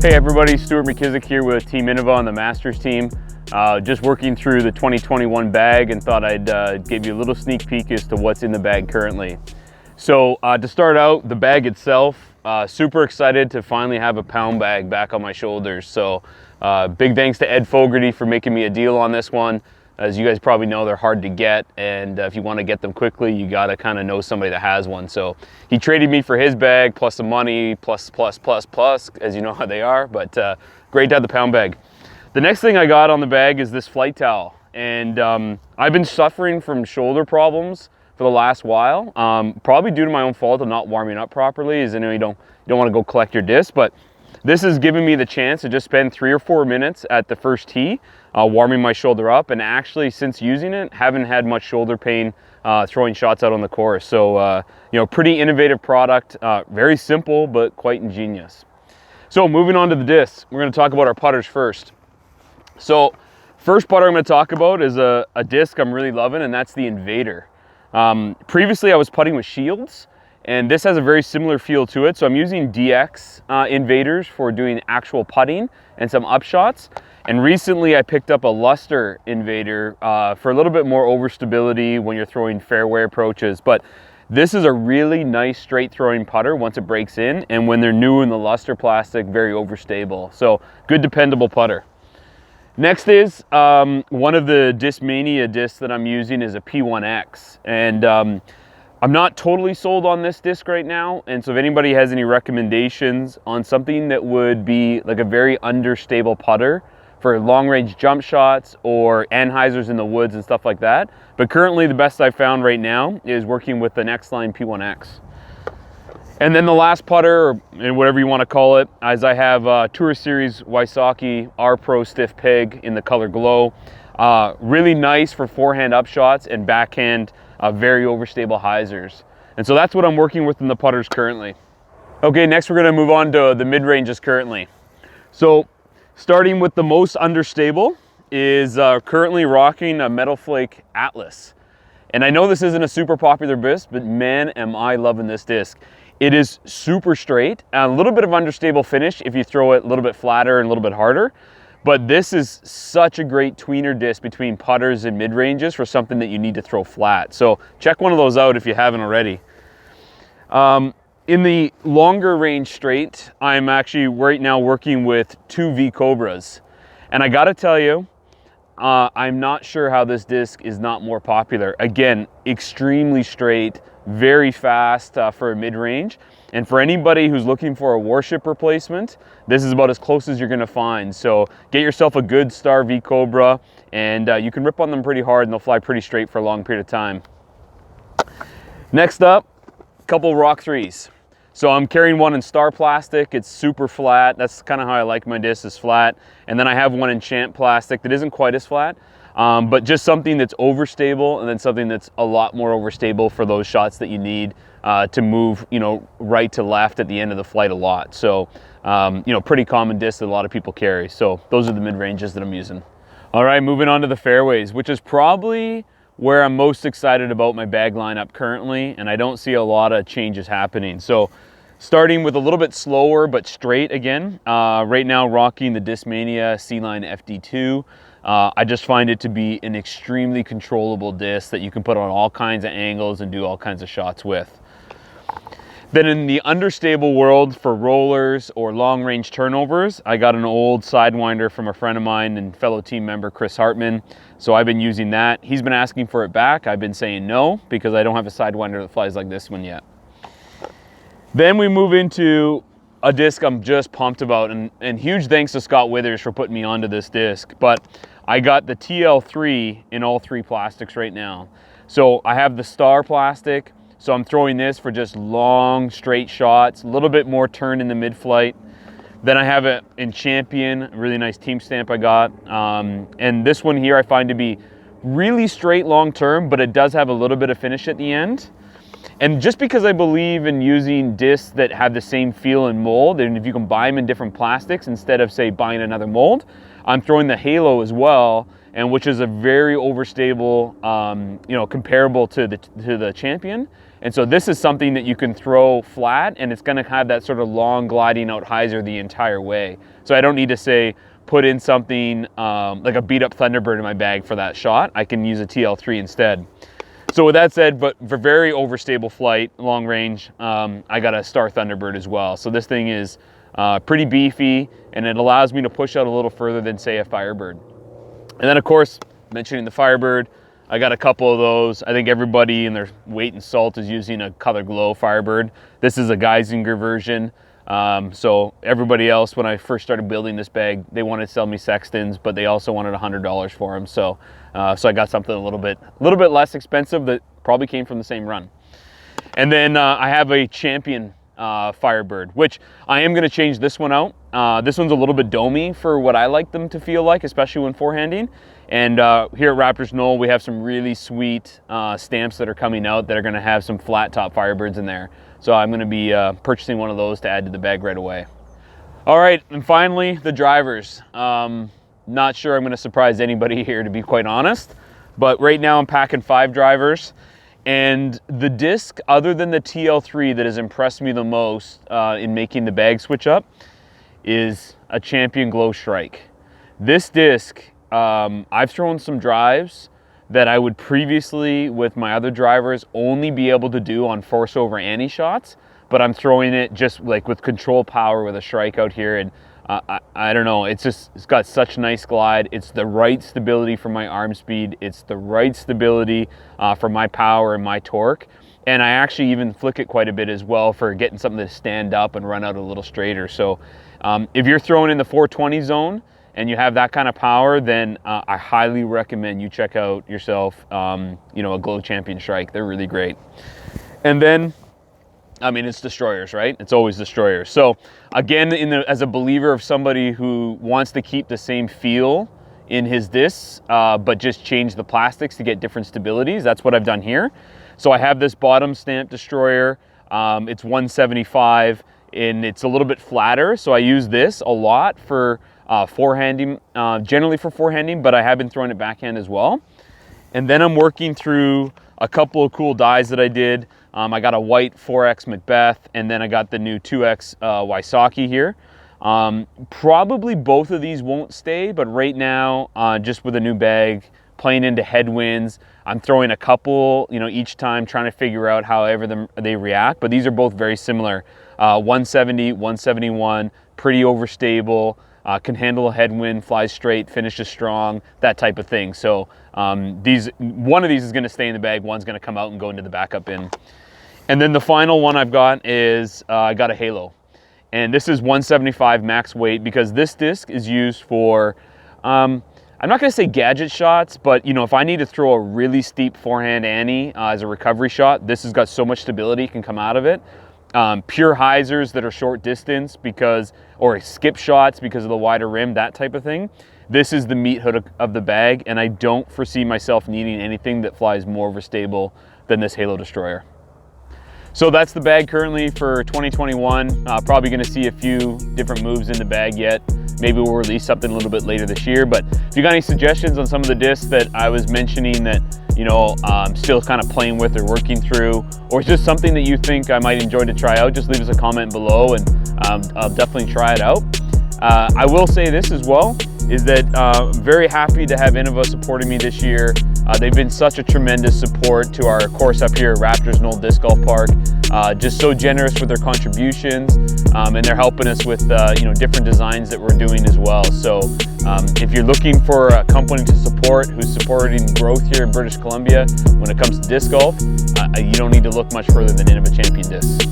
Hey everybody, Stewart McIsack here with Team Innova on the Masters team. Just working through the 2021 bag and thought I'd give you a little sneak peek as to what's in the bag currently. So to start out, the bag itself, super excited to finally have a pound bag back on my shoulders. So big thanks to Ed Fogarty for making me a deal on this one. As you guys probably know, they're hard to get, and if you want to get them quickly, you got to kind of know somebody that has one. So he traded me for his bag, plus some money, plus, as you know how they are, but great to have the pound bag. The next thing I got on the bag is this flight towel, and I've been suffering from shoulder problems for the last while, probably due to my own fault of not warming up properly, as I know you don't want to go collect your disc, but this has given me the chance to just spend 3 or 4 minutes at the first tee, warming my shoulder up, and actually since using it, haven't had much shoulder pain throwing shots out on the course. So, pretty innovative product, very simple, but quite ingenious. So moving on to the discs, we're gonna talk about our putters first. So first putter I'm gonna talk about is a disc I'm really loving, and that's the Invader. Previously I was putting with Shields, and this has a very similar feel to it. So I'm using DX Invaders for doing actual putting and some upshots. And recently I picked up a Luster Invader for a little bit more overstability when you're throwing fairway approaches. But this is a really nice straight throwing putter once it breaks in. And when they're new in the Luster plastic, very overstable. So good dependable putter. Next is one of the Discmania discs that I'm using is a P1X. And I'm not totally sold on this disc right now, and so if anybody has any recommendations on something that would be like a very understable putter for long range jump shots or anhyzers in the woods and stuff like that. But currently the best I've found right now is working with the Nextline P1X. And then the last putter, and whatever you want to call it, as I have Tour Series Wysocki R-Pro Stiff Peg in the color Glow. Really nice for forehand upshots and backhand very overstable hyzers. And so that's what I'm working with in the putters currently. Okay, next we're gonna move on to the mid-ranges currently. So starting with the most understable is currently rocking a Metal Flake Atlas. And I know this isn't a super popular disc, but man, am I loving this disc. It is super straight, a little bit of understable finish if you throw it a little bit flatter and a little bit harder. But this is such a great tweener disc between putters and mid-ranges for something that you need to throw flat. So check one of those out if you haven't already. In the longer range straight, I'm actually right now working with 2 V Cobras. And I gotta tell you, I'm not sure how this disc is not more popular. Again, extremely straight, very fast for a mid-range. And for anybody who's looking for a warship replacement, this is about as close as you're gonna find. So get yourself a good Star V Cobra, and you can rip on them pretty hard and they'll fly pretty straight for a long period of time. Next up, a couple Rock 3s. So I'm carrying one in Star Plastic. It's super flat. That's kind of how I like my disc, is flat. And then I have one in Champ Plastic that isn't quite as flat, but just something that's overstable, and then something that's a lot more overstable for those shots that you need to move, right to left at the end of the flight a lot. So, pretty common disc that a lot of people carry. So those are the mid-ranges that I'm using. All right, moving on to the fairways, which is probably where I'm most excited about my bag lineup currently, and I don't see a lot of changes happening. So starting with a little bit slower but straight again, right now rocking the Discmania C-Line FD2. I just find it to be an extremely controllable disc that you can put on all kinds of angles and do all kinds of shots with. Then in the understable world for rollers or long range turnovers, I got an old Sidewinder from a friend of mine and fellow team member, Chris Hartman. So I've been using that. He's been asking for it back. I've been saying no, because I don't have a Sidewinder that flies like this one yet. Then we move into a disc I'm just pumped about, and huge thanks to Scott Withers for putting me onto this disc. But I got the TL3 in all 3 plastics right now. So I have the Star Plastic, so I'm throwing this for just long straight shots, a little bit more turn in the mid-flight. Then I have it in Champion, a really nice team stamp I got. And this one here I find to be really straight long term, but it does have a little bit of finish at the end. And just because I believe in using discs that have the same feel and mold, and if you can buy them in different plastics instead of, say, buying another mold, I'm throwing the Halo as well, and which is a very overstable, comparable to the Champion. And so this is something that you can throw flat, and it's gonna have that sort of long gliding out hyzer the entire way. So I don't need to say, put in something like a beat up Thunderbird in my bag for that shot. I can use a TL3 instead. So with that said, but for very overstable flight, long range, I got a Star Thunderbird as well. So this thing is pretty beefy, and it allows me to push out a little further than say a Firebird. And then of course, mentioning the Firebird, I got a couple of those. I think everybody in their weight and salt is using a Color Glow Firebird. This is a Geisinger version. So everybody else, when I first started building this bag, they wanted to sell me Sextons, but they also wanted $100 for them. So I got something a little bit less expensive that probably came from the same run. And then I have a Champion Firebird, which I am going to change this one out. This one's a little bit domey for what I like them to feel like, especially when forehanding. And here at Raptors Knoll, we have some really sweet stamps that are coming out that are going to have some flat top Firebirds in there. So I'm going to be purchasing one of those to add to the bag right away. All right, and finally, the drivers. Not sure I'm going to surprise anybody here, to be quite honest, but right now I'm packing 5 drivers. And the disc, other than the TL3, that has impressed me the most in making the bag switch up is a Champion Glow Strike. This disc, I've thrown some drives that I would previously, with my other drivers, only be able to do on force over ante shots, but I'm throwing it just like with control power with a Strike out here, and I don't know, it's got such nice glide. It's the right stability for my arm speed. It's the right stability for my power and my torque. And I actually even flick it quite a bit as well for getting something to stand up and run out a little straighter. So if you're throwing in the 420 zone and you have that kind of power, then I highly recommend you check out yourself, you know, a Glow Champion Strike. They're really great. And then, I mean, it's destroyers, right? It's always destroyers. So again, as a believer of somebody who wants to keep the same feel in his discs, but just change the plastics to get different stabilities, that's what I've done here. So I have this bottom stamp destroyer. It's 175 and it's a little bit flatter. So I use this a lot for forehanding, generally for forehanding, but I have been throwing it backhand as well. And then I'm working through a couple of cool dies that I did. I got a white 4X Macbeth, and then I got the new 2X Wysocki here. Probably both of these won't stay, but right now, just with a new bag, playing into headwinds, I'm throwing a couple, you know, each time, trying to figure out however they react. But these are both very similar. 170, 171, pretty overstable, can handle a headwind, flies straight, finishes strong, that type of thing. So one of these is going to stay in the bag, one's going to come out and go into the backup bin. And then the final one I've got is I got a Halo. And this is 175 max weight because this disc is used for, I'm not going to say gadget shots, but you know, if I need to throw a really steep forehand ante as a recovery shot, this has got so much stability can come out of it. Pure hyzers that are short distance or skip shots because of the wider rim, that type of thing. This is the meat hood of the bag, and I don't foresee myself needing anything that flies more overstable than this Halo Destroyer. So that's the bag currently for 2021. Probably going to see a few different moves in the bag yet. Maybe we'll release something a little bit later this year. But if you got any suggestions on some of the discs that I was mentioning that, you know, I'm still kind of playing with or working through, or it's just something that you think I might enjoy to try out, just leave us a comment below and I'll definitely try it out. I will say this as well, is that I'm very happy to have Innova supporting me this year. They've been such a tremendous support to our course up here at Raptors Knoll Disc Golf Park. Just so generous with their contributions, and they're helping us with you know, different designs that we're doing as well. So if you're looking for a company to support who's supporting growth here in British Columbia when it comes to disc golf, you don't need to look much further than Innova Champion Discs.